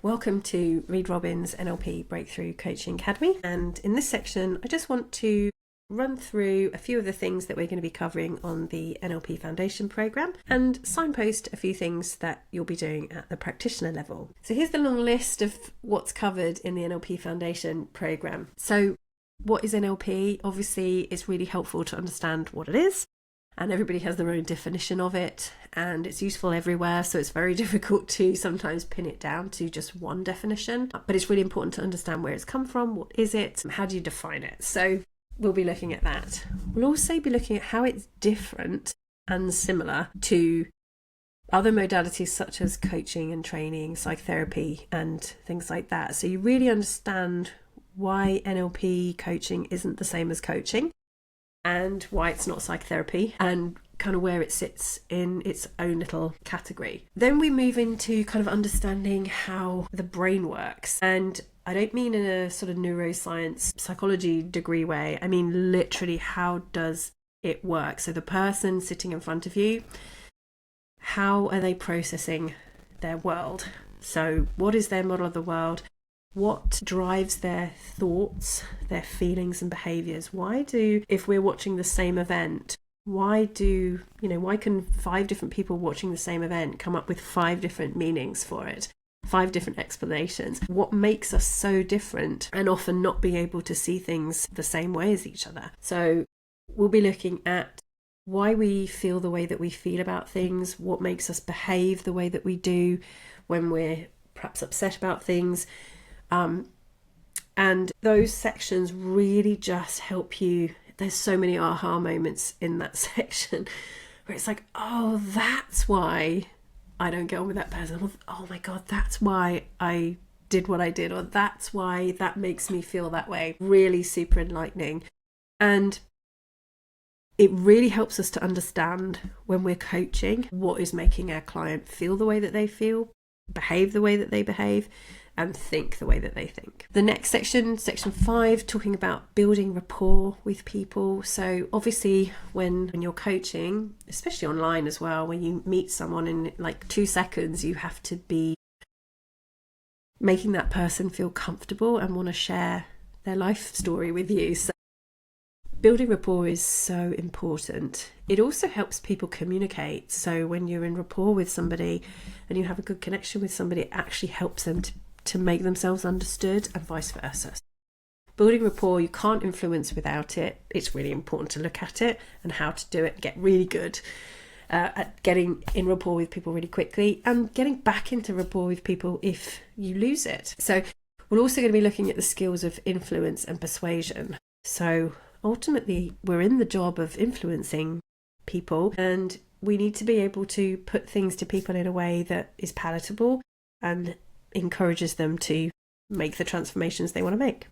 Welcome to Reed-Robbins NLP Breakthrough Coaching Academy, and in this section I just want to run through a few of the things that we're going to be covering on the NLP Foundation Programme and signpost a few things that you'll be doing at the practitioner level. So here's the long list of what's covered in the NLP Foundation Programme. So what is NLP? Obviously it's really helpful to understand what it is, and everybody has their own definition of it, and it's useful everywhere, so it's very difficult to sometimes pin it down to just one definition, but it's really important to understand where it's come from, what is it, and how do you define it. So we'll be looking at that. We'll also be looking at how it's different and similar to other modalities such as coaching and training, psychotherapy and things like that, so you really understand why NLP coaching isn't the same as coaching, and why it's not psychotherapy, and kind of where it sits in its own little category. Then we move into kind of understanding how the brain works, and I don't mean in a sort of neuroscience psychology degree way, I mean literally how does it work. So the person sitting in front of you, how are they processing their world? So what is their model of the world? What drives their thoughts, their feelings and behaviours? If we're watching the same event, why can 5 different people watching the same event come up with 5 different meanings for it, 5 different explanations? What makes us so different and often not be able to see things the same way as each other? So we'll be looking at why we feel the way that we feel about things, what makes us behave the way that we do when we're perhaps upset about things. And those sections really just help you. There's so many aha moments in that section where it's like, oh, that's why I don't get on with that person. Oh my God, that's why I did what I did, or that's why that makes me feel that way. Really super enlightening. And it really helps us to understand when we're coaching what is making our client feel the way that they feel, behave the way that they behave, and think the way that they think. The next section, section 5, talking about building rapport with people. So obviously when you're coaching, especially online as well, when you meet someone in like 2 seconds, you have to be making that person feel comfortable and want to share their life story with you. So building rapport is so important. It also helps people communicate. So when you're in rapport with somebody and you have a good connection with somebody, it actually helps them to make themselves understood, and vice versa. Building rapport, you can't influence without it. It's really important to look at it and how to do it, get really good at getting in rapport with people really quickly and getting back into rapport with people if you lose it. So we're also going to be looking at the skills of influence and persuasion. So ultimately we're in the job of influencing people, and we need to be able to put things to people in a way that is palatable and encourages them to make the transformations they want to make.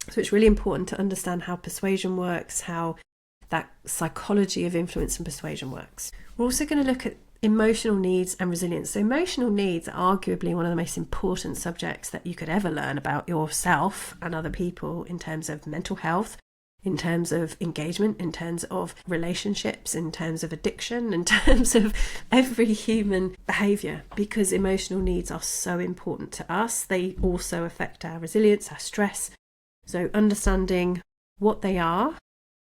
So it's really important to understand how persuasion works, how that psychology of influence and persuasion works. We're also going to look at emotional needs and resilience. So emotional needs are arguably one of the most important subjects that you could ever learn about yourself and other people in terms of mental health, in terms of engagement, in terms of relationships, in terms of addiction, in terms of every human behaviour, because emotional needs are so important to us. They also affect our resilience, our stress. So understanding what they are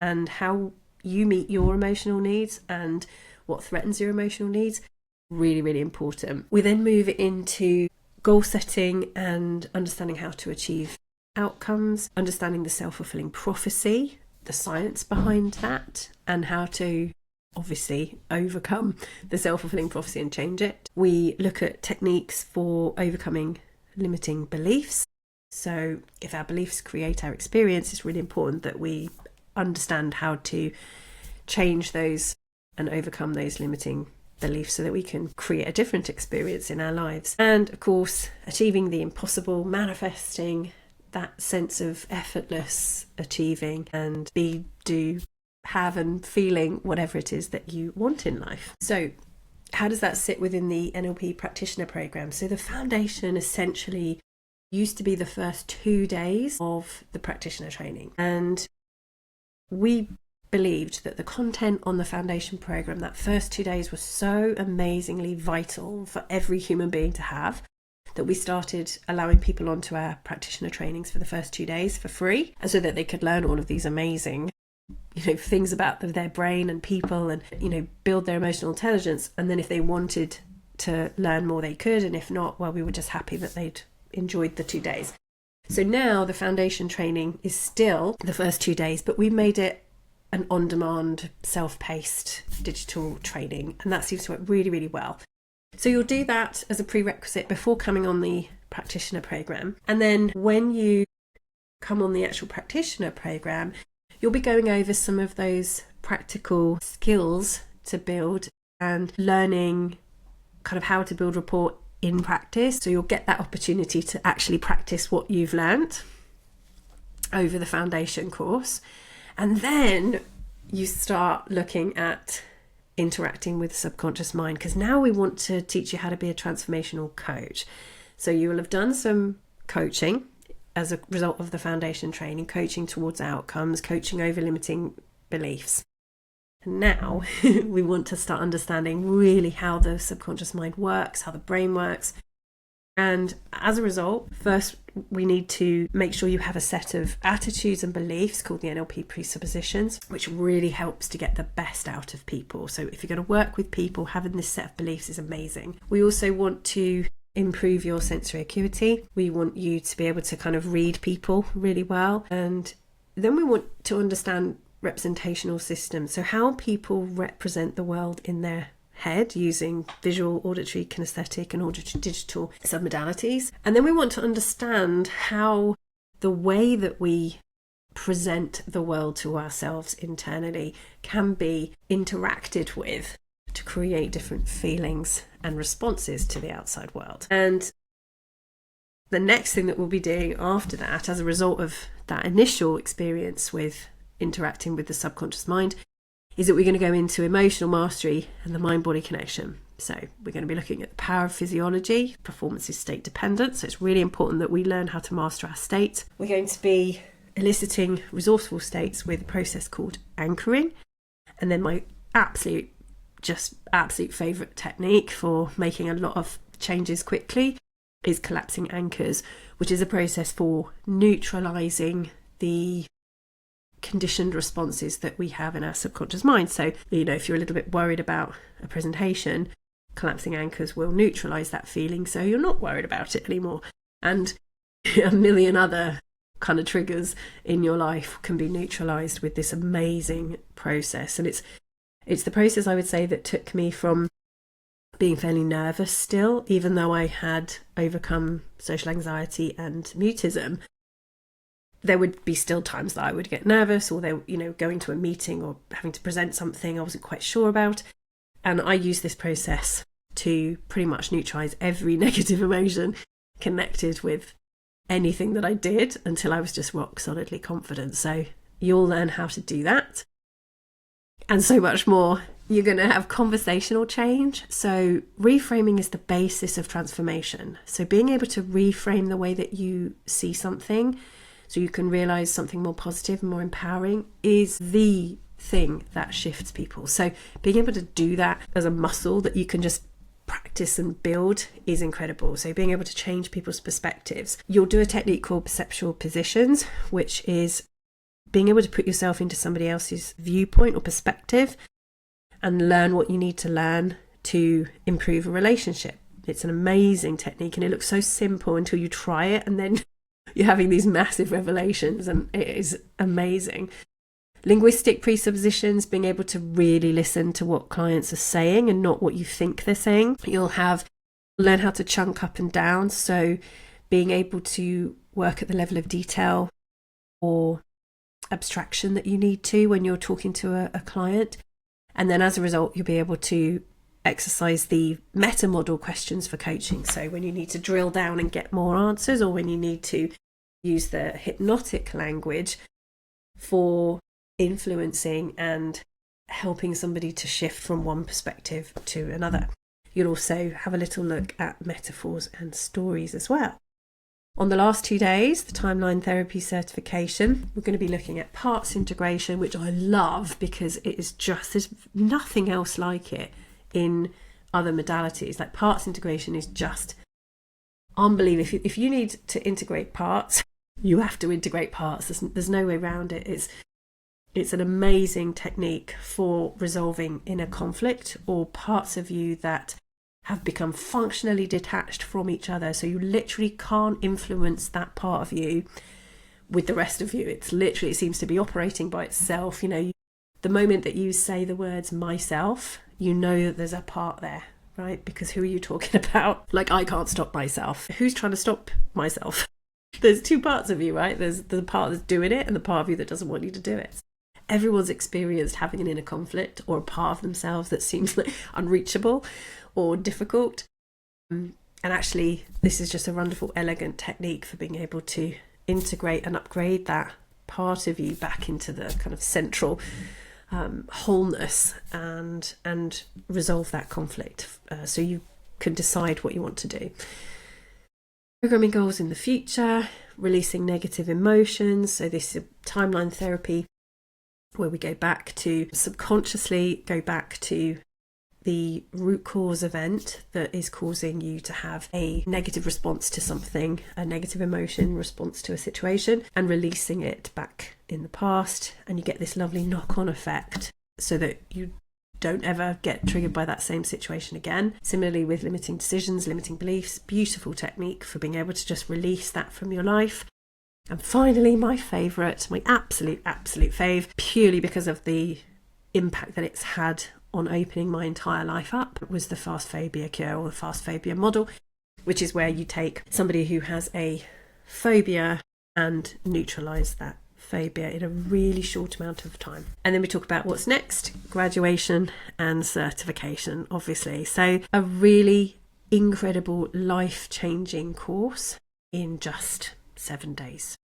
and how you meet your emotional needs and what threatens your emotional needs, really, really important. We then move into goal setting and understanding how to achieve outcomes, understanding the self-fulfilling prophecy, the science behind that, and how to obviously overcome the self-fulfilling prophecy and change it. We look at techniques for overcoming limiting beliefs. So if our beliefs create our experience, it's really important that we understand how to change those and overcome those limiting beliefs so that we can create a different experience in our lives. And of course, achieving the impossible, manifesting that sense of effortless achieving and be, do, have and feeling whatever it is that you want in life. So how does that sit within the NLP Practitioner Programme? So the foundation essentially used to be the first 2 days of the practitioner training, and we believed that the content on the foundation programme, that first 2 days, was so amazingly vital for every human being to have, that we started allowing people onto our practitioner trainings for the first 2 days for free, so that they could learn all of these amazing things about their brain and people, and build their emotional intelligence. And then if they wanted to learn more, they could, and if not, well, we were just happy that they'd enjoyed the 2 days. So now the foundation training is still the first 2 days, but we made it an on-demand, self-paced digital training, and that seems to work really, really well. So you'll do that as a prerequisite before coming on the practitioner program. And then when you come on the actual practitioner program, you'll be going over some of those practical skills to build and learning kind of how to build rapport in practice. So you'll get that opportunity to actually practice what you've learnt over the foundation course. And then you start looking at interacting with the subconscious mind, because now we want to teach you how to be a transformational coach. So you will have done some coaching as a result of the foundation training, coaching towards outcomes, coaching over limiting beliefs. And now we want to start understanding really how the subconscious mind works, how the brain works. And as a result, first we need to make sure you have a set of attitudes and beliefs called the NLP presuppositions, which really helps to get the best out of people. So if you're going to work with people, having this set of beliefs is amazing. We also want to improve your sensory acuity. We want you to be able to kind of read people really well. And then we want to understand representational systems, so how people represent the world in their head using visual, auditory, kinesthetic and auditory digital submodalities. And then we want to understand how the way that we present the world to ourselves internally can be interacted with to create different feelings and responses to the outside world. And the next thing that we'll be doing after that, as a result of that initial experience with interacting with the subconscious mind, is that we're going to go into emotional mastery and the mind-body connection. So we're going to be looking at the power of physiology. Performance is state dependent, so it's really important that we learn how to master our state. We're going to be eliciting resourceful states with a process called anchoring. And then my absolute favourite technique for making a lot of changes quickly is collapsing anchors, which is a process for neutralising the conditioned responses that we have in our subconscious mind. So, if you're a little bit worried about a presentation, collapsing anchors will neutralise that feeling, so you're not worried about it anymore. And a million other kind of triggers in your life can be neutralised with this amazing process. And it's the process, I would say, that took me from being fairly nervous still, even though I had overcome social anxiety and mutism. There would be still times that I would get nervous, or going to a meeting or having to present something I wasn't quite sure about. And I use this process to pretty much neutralise every negative emotion connected with anything that I did until I was just rock solidly confident. So you'll learn how to do that and so much more. You're going to have conversational change. So reframing is the basis of transformation. So being able to reframe the way that you see something so you can realise something more positive and more empowering is the thing that shifts people. So being able to do that as a muscle that you can just practice and build is incredible. So being able to change people's perspectives. You'll do a technique called perceptual positions, which is being able to put yourself into somebody else's viewpoint or perspective and learn what you need to learn to improve a relationship. It's an amazing technique, and it looks so simple until you try it, and then you're having these massive revelations, and it is amazing. Linguistic presuppositions, being able to really listen to what clients are saying and not what you think they're saying. You'll learn how to chunk up and down, so being able to work at the level of detail or abstraction that you need to when you're talking to a client. And then as a result, you'll be able to exercise the meta model questions for coaching. So when you need to drill down and get more answers, or when you need to use the hypnotic language for influencing and helping somebody to shift from one perspective to another. You'll also have a little look at metaphors and stories as well. On the last 2 days, the timeline therapy certification, we're going to be looking at parts integration, which I love because it is just, there's nothing else like it in other modalities. Like parts integration is just unbelievable. If you need to integrate parts, you have to integrate parts. There's no way around it. It's an amazing technique for resolving inner conflict or parts of you that have become functionally detached from each other. So you literally can't influence that part of you with the rest of you. It seems to be operating by itself. The moment that you say the words myself, you know that there's a part there, right? Because who are you talking about? Like, I can't stop myself. Who's trying to stop myself? There's two parts of you, right? There's the part that's doing it and the part of you that doesn't want you to do it. Everyone's experienced having an inner conflict or a part of themselves that seems like unreachable or difficult. And actually, this is just a wonderful, elegant technique for being able to integrate and upgrade that part of you back into the kind of central wholeness and resolve that conflict, so you can decide what you want to do. Programming goals in the future, releasing negative emotions. So this is a timeline therapy where we go back to subconsciously go back to the root cause event that is causing you to have a negative response to something, a negative emotion response to a situation, and releasing it back in the past. And you get this lovely knock-on effect so that you don't ever get triggered by that same situation again. Similarly with limiting decisions, limiting beliefs, beautiful technique for being able to just release that from your life. And finally, my favourite, my absolute fave, purely because of the impact that it's had on opening my entire life up, was the fast phobia cure, or the fast phobia model, which is where you take somebody who has a phobia and neutralise that phobia in a really short amount of time. And then we talk about what's next, graduation and certification, obviously. So a really incredible, life-changing course in just 7 days.